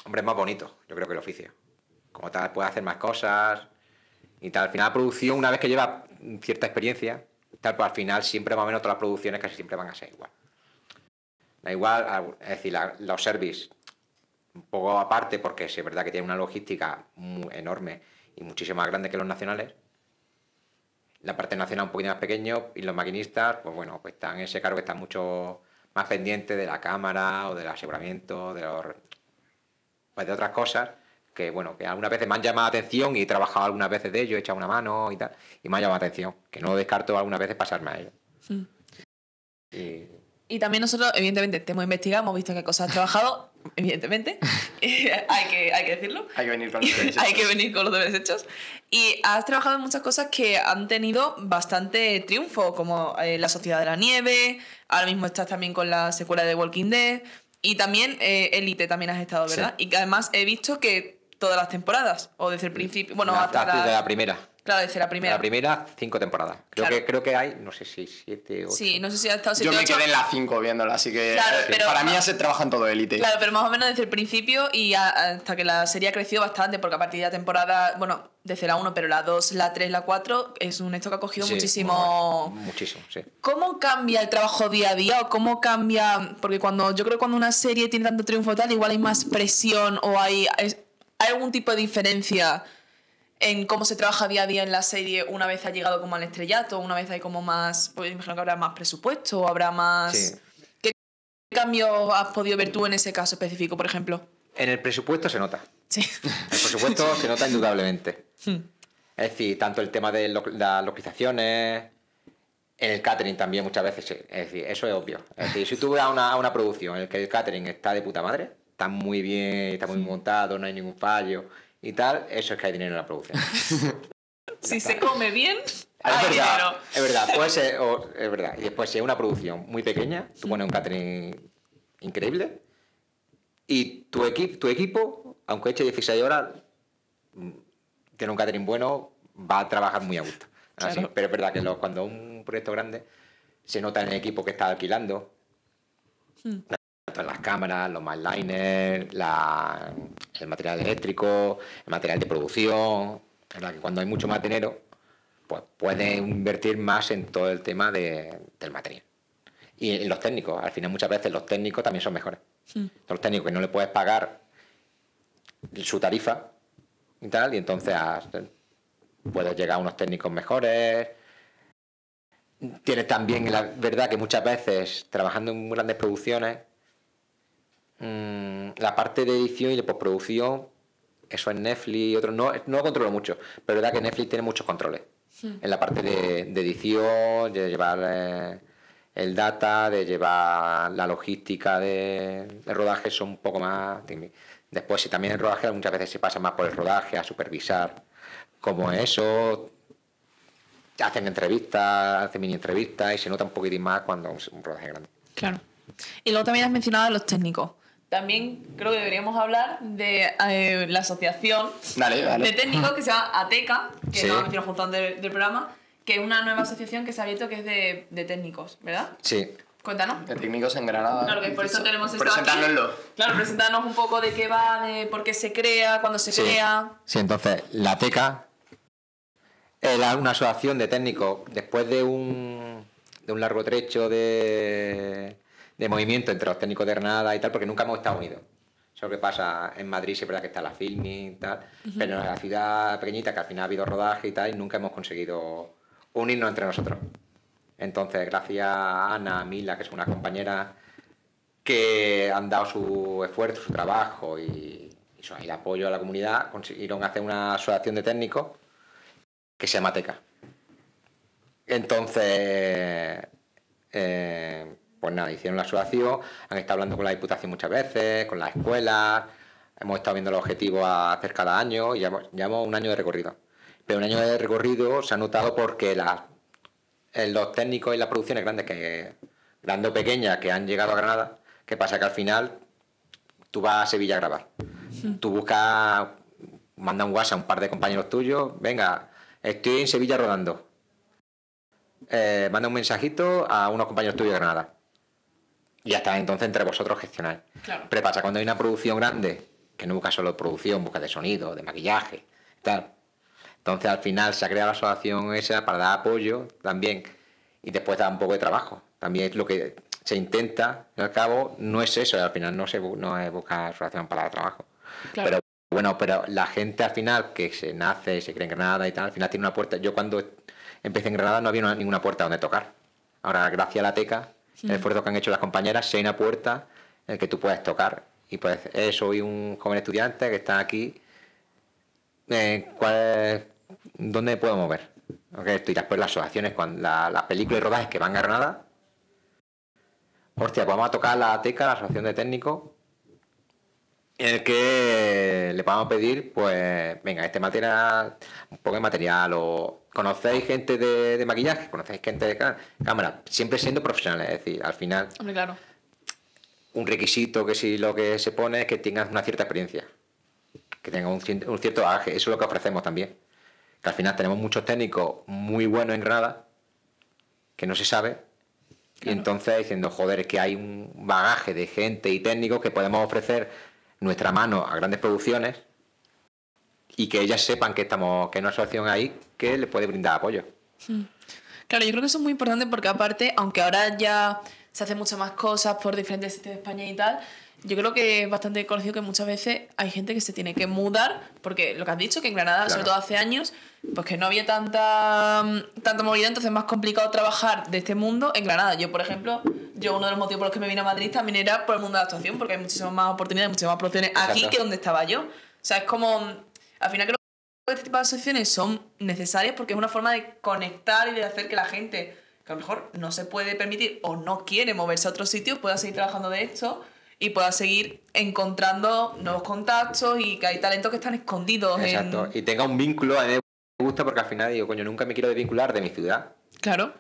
hombre, es más bonito, yo creo que el oficio. Como tal, puedes hacer más cosas y tal. Al final la producción, una vez que lleva cierta experiencia, tal, pues al final siempre más o menos todas las producciones casi siempre van a ser igual. Da igual, es decir, los service un poco aparte, porque sí es verdad que tiene una logística muy enorme y muchísimo más grande que los nacionales. La parte nacional un poquito más pequeño y los maquinistas, pues bueno, pues están en ese cargo que están mucho más pendientes de la cámara o del aseguramiento, pues de otras cosas que, bueno, que algunas veces me han llamado la atención y he trabajado algunas veces de ello, he echado una mano y tal, y me ha llamado la atención, que no descarto algunas veces pasarme a ello. Y Y también nosotros, evidentemente, te hemos investigado, hemos visto qué cosas has trabajado, evidentemente. hay que decirlo. Hay que venir con los deberes Hay que hechos. venir con los deberes hechos. Y has trabajado en muchas cosas que han tenido bastante triunfo, como La Sociedad de la Nieve, ahora mismo estás también con la secuela de Walking Dead, y también Elite también has estado, ¿verdad? Sí. Y que además he visto que todas las temporadas, o desde el principio, bueno, hasta de la primera. Claro, desde la De primera. la primera, 5 temporadas. Claro. Creo que hay, no sé si 7 o 8. Sí, no sé si has estado Yo 7, me 8. quedé en la 5 viéndola, así que Claro, pero- para mí ya se trabaja en todo Elite. Claro, pero más o menos desde el principio y hasta que la serie ha crecido bastante, porque a partir de la temporada, bueno, desde la 1, pero la 2, la 3, la 4, es un esto que ha cogido Sí, muchísimo... muchísimo, sí. ¿Cómo cambia el trabajo día a día o cómo cambia? Porque yo creo que cuando una serie tiene tanto triunfo tal, igual hay más presión o hay algún tipo de diferencia en cómo se trabaja día a día en la serie una vez ha llegado como al estrellato, una vez hay como más, pues imagino que habrá más presupuesto, habrá más... Sí. ¿Qué cambio has podido ver tú en ese caso específico, por ejemplo? En el presupuesto se nota. Sí. El presupuesto se nota indudablemente. Es decir, tanto el tema de las localizaciones, en el catering también muchas veces, es decir, eso es obvio. Es decir, si tú vas a una producción en la que el catering está de puta madre, está muy bien, está muy montado, no hay ningún fallo y tal, eso es que hay dinero en la producción. Si se come bien, Es hay verdad, dinero. es verdad, puede ser, es verdad. Y después, si es una producción muy pequeña, tú pones un catering increíble y tu equipo, aunque eche 16 horas, tiene un catering bueno, va a trabajar muy a gusto. Así, Claro. pero es verdad que cuando un proyecto grande se nota en el equipo que está alquilando, tanto pues, las cámaras, los mindliners, el material eléctrico, el material de producción, ¿verdad? Que cuando hay mucho más dinero, pues puedes invertir más en todo el tema del material. Y en los técnicos, al final muchas veces los técnicos también son mejores. Los técnicos que no le puedes pagar su tarifa y tal, y entonces puedes llegar a unos técnicos mejores. Tienes también la verdad que muchas veces trabajando en grandes producciones, la parte de edición y de postproducción, eso en Netflix y otros no lo controlo mucho, pero es verdad que Netflix tiene muchos controles en la parte de edición, de llevar el data, de llevar la logística de rodaje, son un poco más. Después, si también el rodaje muchas veces se pasa más por el rodaje, a supervisar cómo es eso. Hacen entrevistas, hacen mini entrevistas y se nota un poquitín más cuando es un rodaje grande. Claro. Y luego también has mencionado a los técnicos. También creo que deberíamos hablar de la asociación de técnicos que se llama ATECA, que nos ha metido justo antes del programa, que es una nueva asociación que se ha abierto que es de técnicos, ¿verdad? Sí. Cuéntanos. De técnicos en Granada. Claro, que por eso tenemos esto aquí. Presentárnoslo. Claro, presentarnos un poco de qué va, de por qué se crea, cuándo se crea. Sí, entonces, la ATECA es una asociación de técnicos después de un largo trecho de movimiento entre los técnicos de Granada y tal, porque nunca hemos estado unidos. Eso es lo que pasa en Madrid, sí es verdad que está la Filming y tal, pero en la ciudad pequeñita, que al final ha habido rodaje y tal, y nunca hemos conseguido unirnos entre nosotros. Entonces, gracias a Ana, a Mila, que son unas compañeras que han dado su esfuerzo, su trabajo y el apoyo a la comunidad, consiguieron hacer una asociación de técnicos que se llama ATECA. Entonces, pues nada, hicieron la asociación, han estado hablando con la Diputación muchas veces, con las escuelas, hemos estado viendo los objetivos a hacer cada año y llevamos un año de recorrido. Pero un año de recorrido se ha notado porque los técnicos y las producciones grandes o pequeñas que han llegado a Granada, ¿qué pasa? Que al final tú vas a Sevilla a grabar. Tú buscas, manda un WhatsApp a un par de compañeros tuyos, venga, estoy en Sevilla rodando. Manda un mensajito a unos compañeros tuyos de Granada. Y hasta entonces entre vosotros gestionáis. Claro. Pero pasa, cuando hay una producción grande, que no busca solo producción, busca de sonido, de maquillaje, tal. Entonces al final se ha creado la asociación esa para dar apoyo también. Y después da un poco de trabajo. También es lo que se intenta, al cabo, no es eso, al final no es buscar asociación para dar trabajo. Claro. Pero bueno, pero la gente al final que se nace, se cree en Granada y tal, al final tiene una puerta. Yo cuando empecé en Granada no había ninguna puerta donde tocar. Ahora, gracias a la ATECA, el esfuerzo que han hecho las compañeras, si hay una puerta en la que tú puedes tocar. Y pues soy un joven estudiante que está aquí. ¿Dónde me puedo mover? Okay, y después las asociaciones, las películas y rodajes que van a Granada. Hostia, pues vamos a tocar la ATECA, la Asociación de Técnicos, en el que le vamos a pedir, pues, venga, este material, un poco de material, o conocéis gente de maquillaje, conocéis gente de cámara, siempre siendo profesionales, es decir, al final, Hombre, claro. un requisito que sí lo que se pone es que tengas una cierta experiencia, que tengas un cierto bagaje, eso es lo que ofrecemos también, que al final tenemos muchos técnicos muy buenos en Granada, que no se sabe, y entonces diciendo, joder, es que hay un bagaje de gente y técnicos que podemos ofrecer nuestra mano a grandes producciones y que ellas sepan que hay una asociación ahí que le puede brindar apoyo. Claro, yo creo que eso es muy importante porque aparte, aunque ahora ya se hacen muchas más cosas por diferentes sitios de España y tal, yo creo que es bastante conocido que muchas veces hay gente que se tiene que mudar, porque lo que has dicho, que en Granada, Claro. sobre todo hace años, pues que no había tanta movilidad, entonces es más complicado trabajar de este mundo en Granada. Yo, por ejemplo, uno de los motivos por los que me vine a Madrid también era por el mundo de la actuación, porque hay muchísimas más oportunidades, muchísimas más producciones aquí Exacto. que donde estaba yo. O sea, es como, al final creo que este tipo de asociaciones son necesarias porque es una forma de conectar y de hacer que la gente que a lo mejor no se puede permitir o no quiere moverse a otro sitio pueda seguir trabajando de esto y pueda seguir encontrando nuevos contactos y que hay talentos que están escondidos. Exacto, y tenga un vínculo. A mí me gusta porque al final digo, coño, nunca me quiero desvincular de mi ciudad. Claro.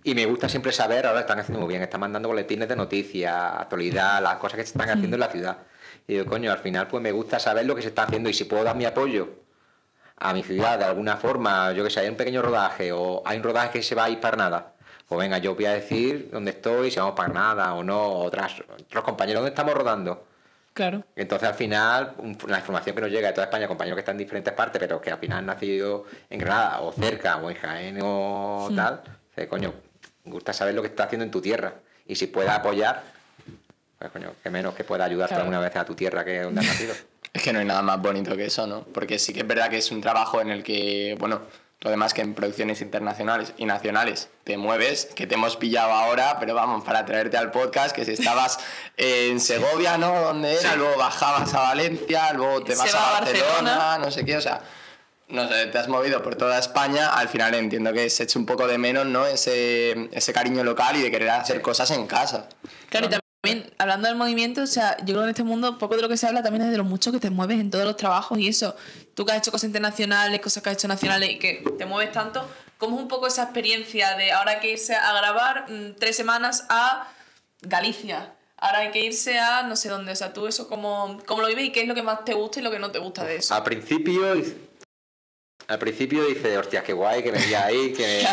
Y me gusta siempre saber, ahora están haciendo muy bien, están mandando boletines de noticias, actualidad, las cosas que se están haciendo en la ciudad. Y digo, coño, al final pues me gusta saber lo que se está haciendo y si puedo dar mi apoyo a mi ciudad de alguna forma, yo que sé, hay un pequeño rodaje o hay un rodaje que se va a ir para nada, pues venga, yo voy a decir dónde estoy, si vamos para Granada o no, otros compañeros dónde estamos rodando. Claro. Entonces al final la información que nos llega de toda España, compañeros que están en diferentes partes, pero que al final han nacido en Granada o cerca o en Jaén o tal, coño, me gusta saber lo que estás haciendo en tu tierra. Y si puedes apoyar, pues coño, que menos que pueda ayudarte alguna vez a tu tierra que es donde has nacido. Es que no hay nada más bonito que eso, ¿no? Porque sí que es verdad que es un trabajo en el que, bueno, tú además que en producciones internacionales y nacionales te mueves, que te hemos pillado ahora, pero vamos, para traerte al podcast, que si estabas en Segovia, ¿no? Donde era, luego bajabas a Valencia, luego te vas a Barcelona, no sé qué, o sea, no sé, te has movido por toda España, al final entiendo que se eche un poco de menos, ¿no? Ese cariño local y de querer hacer cosas en casa. Claro, y también, hablando del movimiento, o sea, yo creo que en este mundo poco de lo que se habla también es de lo mucho que te mueves en todos los trabajos y eso. Tú que has hecho cosas internacionales, cosas que has hecho nacionales y que te mueves tanto, ¿cómo es un poco esa experiencia de ahora hay que irse a grabar 3 semanas a Galicia? Ahora hay que irse a no sé dónde, o sea, tú eso cómo lo vives y qué es lo que más te gusta y lo que no te gusta de eso. Al principio dices, hostia, qué guay, que me veía ahí, que...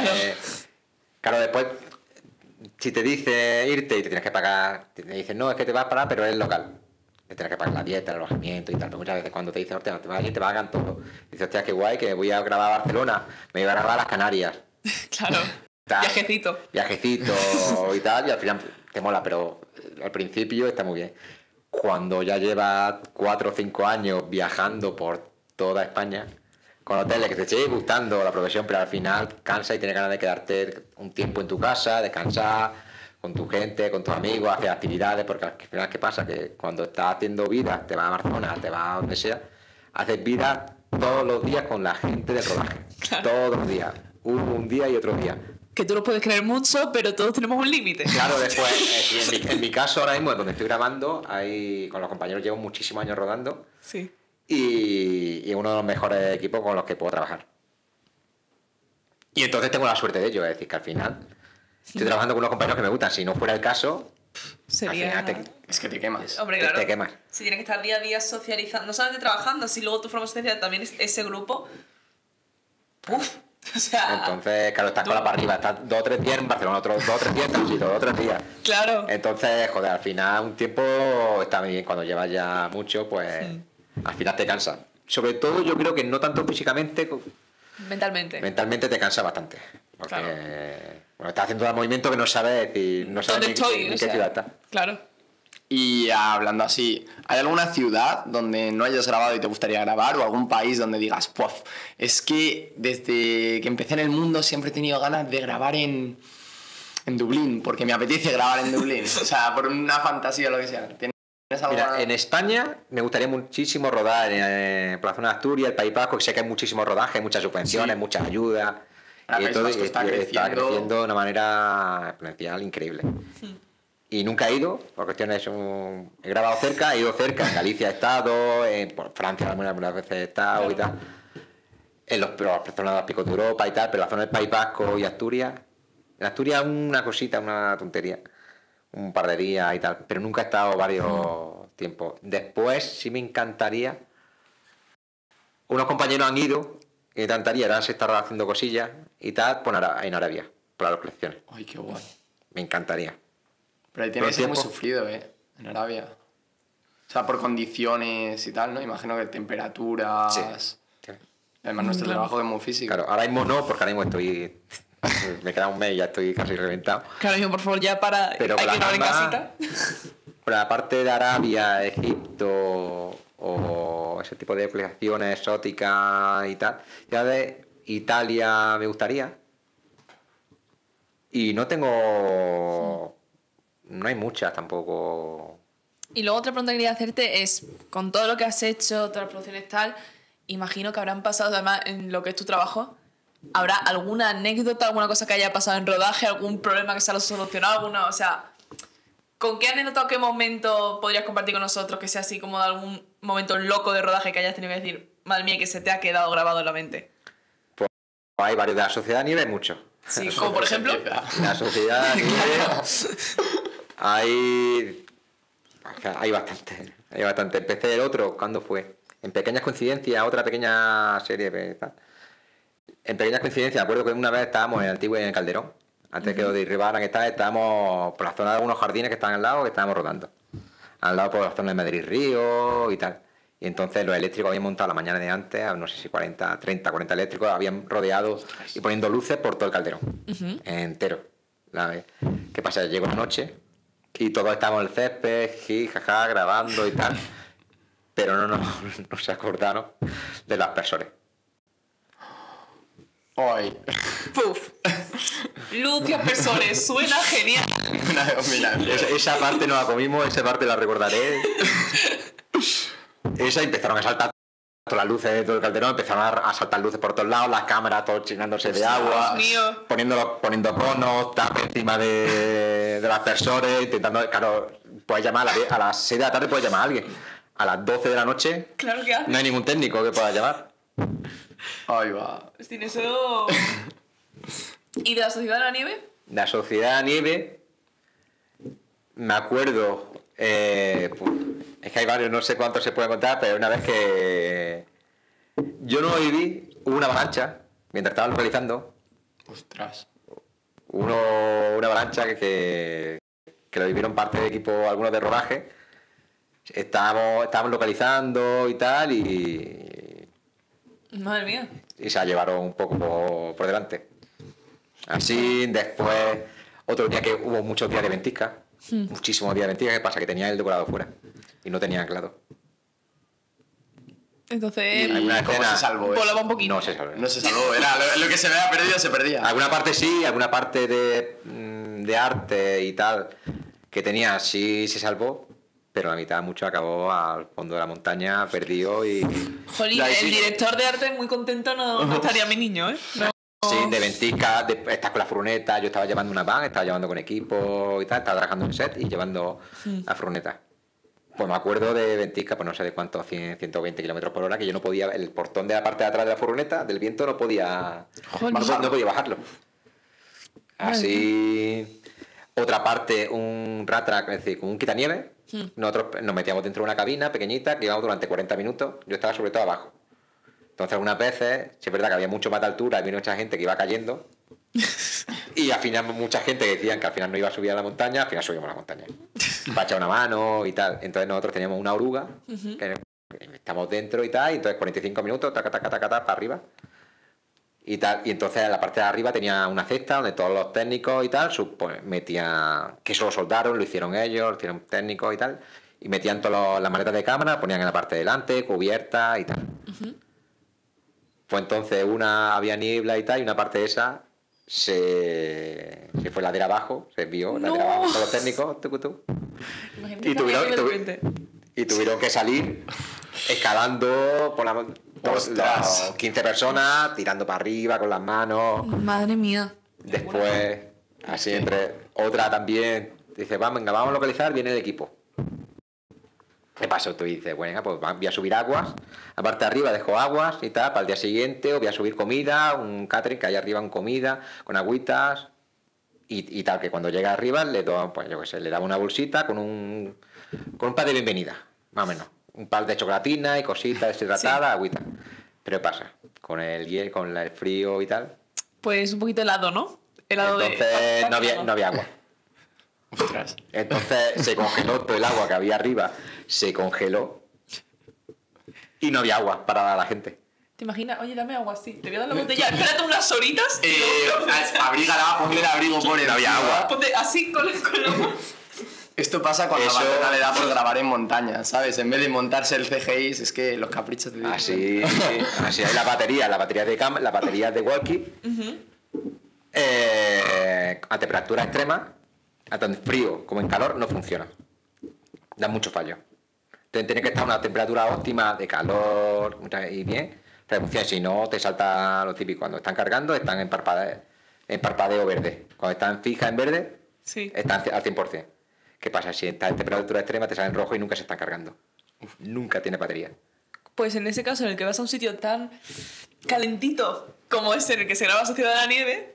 Claro, después, si te dice irte y te tienes que pagar, te dicen, no, es que te vas a parar, pero es local. Te tienes que pagar la dieta, el alojamiento y tal. Pero muchas veces cuando te dicen, hostia, te vas a ir, te pagan todo. Dices, hostia, qué guay, que voy a grabar a Barcelona, me voy a grabar a las Canarias. Claro, viajecito y tal, y al final te mola, pero al principio está muy bien. Cuando ya llevas 4 o 5 años viajando por toda España, con hoteles que te sigue gustando la profesión, pero al final cansa y tienes ganas de quedarte un tiempo en tu casa, descansar con tu gente, con tus amigos, hacer actividades, porque al final, ¿qué pasa? Que cuando estás haciendo vida, te vas a Barcelona, te vas a donde sea, haces vida todos los días con la gente del rodaje. Claro. Todos los días. Un día y otro día. Que tú lo puedes creer mucho, pero todos tenemos un límite. Claro, después, en mi caso ahora mismo, donde estoy grabando, con los compañeros llevo muchísimos años rodando. Sí. Y es uno de los mejores equipos con los que puedo trabajar. Y entonces tengo la suerte de ello, es decir, que al final estoy trabajando con unos compañeros que me gustan. Si no fuera el caso, sería... al final es que te quemas. Hombre, claro. Te quemas. Si tienes que estar día a día socializando, no solamente trabajando, si luego tu forma social también es ese grupo. ¡Uf! O sea, entonces, claro, estás con la para arriba, estás 2 o 3 días en Barcelona, otros 2 o 3 días en Tránsito, 2 o 3 días. Claro. Entonces, joder, al final un tiempo está muy bien. Cuando llevas ya mucho, pues al final te cansa. Sobre todo yo creo que no tanto físicamente, mentalmente te cansa bastante. Porque claro. Bueno, estás haciendo un movimiento que no sabes decir, no sabes en qué ciudad estás. Claro. Y hablando así, ¿hay alguna ciudad donde no hayas grabado y te gustaría grabar? ¿O algún país donde digas, pues es que desde que empecé en el mundo siempre he tenido ganas de grabar en Dublín, porque me apetece grabar en Dublín? O sea, por una fantasía o lo que sea. Mira, en España me gustaría muchísimo rodar por la zona de Asturias, el País Vasco, que sé que hay muchísimos rodajes, muchas subvenciones, muchas ayudas. Y todo está creciendo de una manera exponencial increíble. Y nunca he ido, por cuestiones he grabado cerca, he ido cerca, en Galicia he estado, por Francia algunas veces he estado y tal. En las zonas de Picos de Europa y tal, pero la zona del País Vasco y Asturias. En Asturias una cosita, una tontería. Un par de días y tal, pero nunca he estado varios tiempos. Después sí me encantaría. Unos compañeros han ido, y me encantaría, ahora se está haciendo cosillas y tal, pues en Arabia, para las colecciones. Ay, qué guay. Me encantaría. Pero ahí tienes que ser muy sufrido, en Arabia. O sea, por condiciones y tal, ¿no? Imagino que temperaturas... Sí. Además, nuestro trabajo es muy físico. Claro, ahora mismo no, porque ahora mismo estoy... Me queda un mes y ya estoy casi reventado. Claro, yo por favor ya para... Pero hay que grabar en casita. Por la parte de Arabia, Egipto o ese tipo de colecciones exóticas y tal. Ya de Italia me gustaría. Y no tengo... No hay muchas tampoco. Y luego otra pregunta que quería hacerte es, con todo lo que has hecho, todas las producciones tal, imagino que habrán pasado además en lo que es tu trabajo... ¿Habrá alguna anécdota, alguna cosa que haya pasado en rodaje, algún problema que se haya solucionado, alguna, o sea, ¿con qué anécdota o qué momento podrías compartir con nosotros que sea así como de algún momento loco de rodaje que hayas tenido que decir, madre mía, que se te ha quedado grabado en la mente? Pues hay varios, de la sociedad a nivel mucho. Sí, como por ejemplo. La sociedad a nivel hay bastante. Empecé el otro, ¿cuándo fue? En Pequeñas Coincidencias, otra pequeña serie tal. En Pequeñas Coincidencias, me acuerdo que una vez estábamos en el Antiguo y en el Calderón, Antes que lo derribaran, estábamos por la zona de algunos jardines que estaban al lado, que estábamos rodando. Al lado por la zona de Madrid Río y tal. Y entonces los eléctricos habían montado la mañana de antes, no sé si 40 eléctricos, habían rodeado y poniendo luces por todo el calderón, entero. ¿Qué pasa? Llegó la noche y todos estábamos en el césped, jaja, grabando y tal, pero no se acordaron de los aspersores. Hoy. ¡Puf! Luz y aspersores, suena genial. Esa parte no la comimos, esa parte la recordaré. Esa empezaron a saltar todas las luces de todo el calderón, empezaron a saltar luces por todos lados, las cámaras todos llenándose de agua, poniendo conos, tap encima de los aspersores, intentando, claro, puedes llamar a las 6 de la tarde, puedes llamar a alguien. A las 12 de la noche Claro que no hay ningún técnico que pueda llamar. Ahí va. sin eso... ¿Y de la Sociedad de la Nieve? La Sociedad de la Nieve, me acuerdo, pues, es que hay varios, no sé cuántos se puede contar, pero una vez que yo no lo viví, hubo una avalancha mientras estaban localizando. Ostras. Una avalancha que lo vivieron parte del equipo, algunos de rodaje. Estábamos localizando y tal, y Madre mía. se la llevaron un poco por delante. Así, después, otro día que hubo muchos días de ventisca, muchísimos días de ventisca, ¿qué pasa? Que tenía el decorado fuera y no tenía anclado. Entonces, ¿Cómo se salvó eso? volaba un poquito. No se salvó. No se salvó, era lo que se había perdido, se perdía. Alguna parte sí, alguna parte de arte y tal que tenía sí se salvó, pero la mitad mucho acabó al fondo de la montaña, perdido y... Jolín, el director de arte muy contento no estaría mi niño, ¿eh? No. Sí, de ventisca, estás con la furgoneta, yo estaba llevando una van, estaba llevando con equipo y tal, estaba trabajando en set y llevando la furgoneta. Pues me acuerdo de ventisca, pues no sé de cuánto, 100, 120 kilómetros por hora, que yo no podía, el portón de la parte de atrás de la furgoneta, del viento, no podía bajarlo. Así, otra parte, un rat track, es decir, con un quitanieves, nosotros nos metíamos dentro de una cabina pequeñita que íbamos durante 40 minutos, yo estaba sobre todo abajo. Entonces, algunas veces, sí es verdad que había mucho más de altura, había mucha gente que iba cayendo. Y al final, mucha gente que decían que al final no iba a subir a la montaña, al final subimos a la montaña. Para echar una mano y tal. Entonces, nosotros teníamos una oruga, que estamos dentro y tal, y entonces 45 minutos, taca, para arriba. Y tal. Y entonces, en la parte de arriba tenía una cesta donde todos los técnicos y tal, pues metían, que eso lo soldaron, lo hicieron ellos, lo hicieron técnicos y tal, y metían todas las maletas de cámara, ponían en la parte de delante, cubierta y tal. Pues entonces había niebla y tal, y una parte de esa se fue ladera abajo, se desvió, ladera abajo, todos los técnicos, y tuvieron que salir escalando por las 15 personas, tirando para arriba con las manos. Madre mía. Después, así entre otra también, dice, venga, vamos a localizar, viene el equipo. ¿Qué pasó? Tú dices, bueno, pues voy a subir aguas, aparte de arriba dejo aguas y tal, para el día siguiente, o voy a subir comida, un catering que hay arriba con comida, con agüitas y tal, que cuando llega arriba le doy, pues yo qué sé, le daba una bolsita con un par de bienvenida, más o menos, un par de chocolatina y cositas deshidratadas, agüita. Pero ¿qué pasa? Con el hielo, con el frío y tal. Pues un poquito helado, ¿no? Helado. Entonces no había agua. Ostras. Entonces se congeló todo el agua que había arriba, se congeló y no había agua para la gente. ¿Te imaginas? Oye, dame agua así. Te voy a dar la botella. Espérate unas horitas. Abrígala, ponle el abrigo por él. No había agua. Ponte así con el agua. Esto pasa cuando a Barcelona le da por grabar en montaña, ¿sabes? En vez de montarse el CGI, es que los caprichos de... Así hay las baterías de walkie, a temperatura extrema, tanto en frío como en calor, no funciona. Da mucho fallo. Entonces tiene que estar a una temperatura óptima de calor y bien, para que funcione. Si no, te salta lo típico. Cuando están cargando, están en parpadeo verde. Cuando están fijas en verde, están al 100%. ¿Qué pasa? Si estás en temperatura extrema, te salen rojo y nunca se están cargando. Nunca tiene batería. Pues en ese caso, en el que vas a un sitio tan calentito como es en el que se graba Sociedad de la Nieve...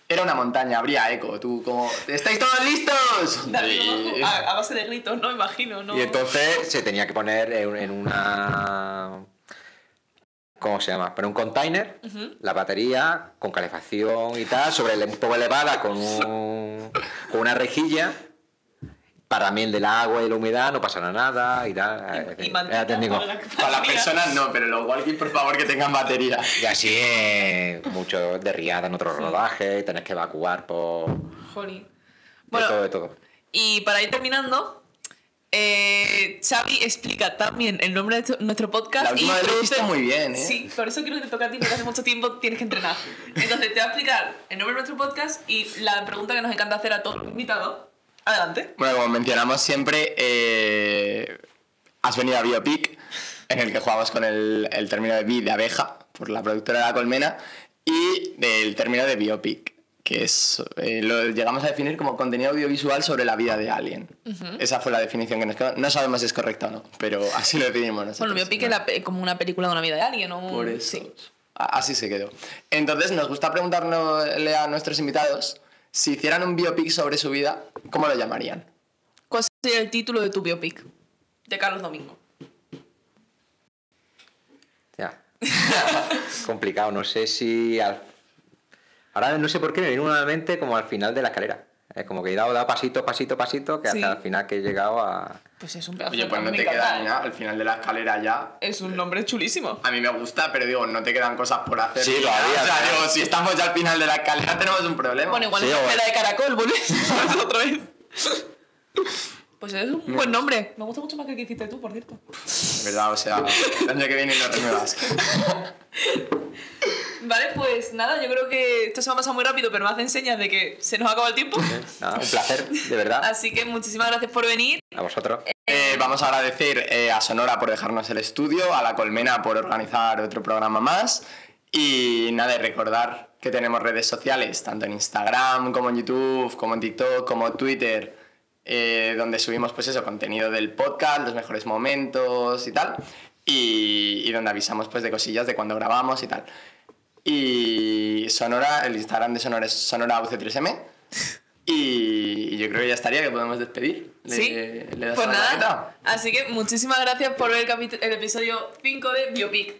Era una montaña, habría eco. Tú como, ¿estáis todos listos? A base de gritos, ¿no? Imagino, ¿no? Y entonces se tenía que poner en una... ¿cómo se llama? Pero un container, la batería con calefacción y tal, un poco elevada con una rejilla. Para miel del agua y la humedad no pasará nada y tal. Y Era técnico. Para las personas no, pero los walkies, por favor, que tengan batería. Y así mucho de riada en otros rodajes, tenés que evacuar por... Jolín. de todo. Y para ir terminando, Xavi explica también el nombre de nuestro podcast. La última vez lo introduce- hiciste muy bien, ¿eh? Sí, por eso creo que te toca a ti, porque hace mucho tiempo tienes que entrenar. Entonces te va a explicar el nombre de nuestro podcast y la pregunta que nos encanta hacer a todos los invitados. Adelante. Bueno, como mencionamos siempre, has venido a Biopic, en el que jugamos con el término de bi de abeja, por la productora de La Colmena, y del término de biopic, que es lo llegamos a definir como contenido audiovisual sobre la vida de alguien. Esa fue la definición que nos quedó. No sabemos si es correcta o no, pero así lo definimos nosotros. Bueno, biopic es como una película de una vida de alguien, ¿no? Por eso. Sí. Así se quedó. Entonces, nos gusta preguntarle a nuestros invitados si hicieran un biopic sobre su vida, ¿cómo lo llamarían? ¿Cuál sería el título de tu biopic? De Carlos Domingo. Ya. Complicado, no sé si... Ahora no sé por qué me viene una a la mente como al final de la escalera. Es como que he dado pasito, que Sí. hasta al final que he llegado a... Pues es un pedazo Oye, de pues no nombre, te me queda encanta, ni nada, al final de la escalera ya. Es un nombre chulísimo. A mí me gusta, pero digo, no te quedan cosas por hacer. Sí, ni nada. todavía, O sea, claro. digo, si estamos ya al final de la escalera tenemos un problema. Bueno, igual Sí, es la o- escalera de caracol, volvés otra vez. Pues es un buen nombre. Me gusta mucho más que el que hiciste tú, por cierto. De verdad, o sea, el año que viene no renuevas. Vale, pues nada, yo creo que esto se va a pasar muy rápido, pero me hacen señas de que se nos acaba el tiempo. Nada, un placer, de verdad. Así que muchísimas gracias por venir. A vosotros. Vamos a agradecer a Sonora por dejarnos el estudio, a La Colmena por organizar otro programa más. Y nada, y recordar que tenemos redes sociales, tanto en Instagram, como en YouTube, como en TikTok, como Twitter, donde subimos pues eso, contenido del podcast, los mejores momentos y tal. Y donde avisamos pues de cosillas de cuando grabamos y tal. Y Sonora, el Instagram de Sonora es SonoraUC3M. Y yo creo que ya estaría, que podemos despedir. Sí, ¿Le das pues a la nada. tarjeta? Así que muchísimas gracias por ver el episodio 5 de Biopic.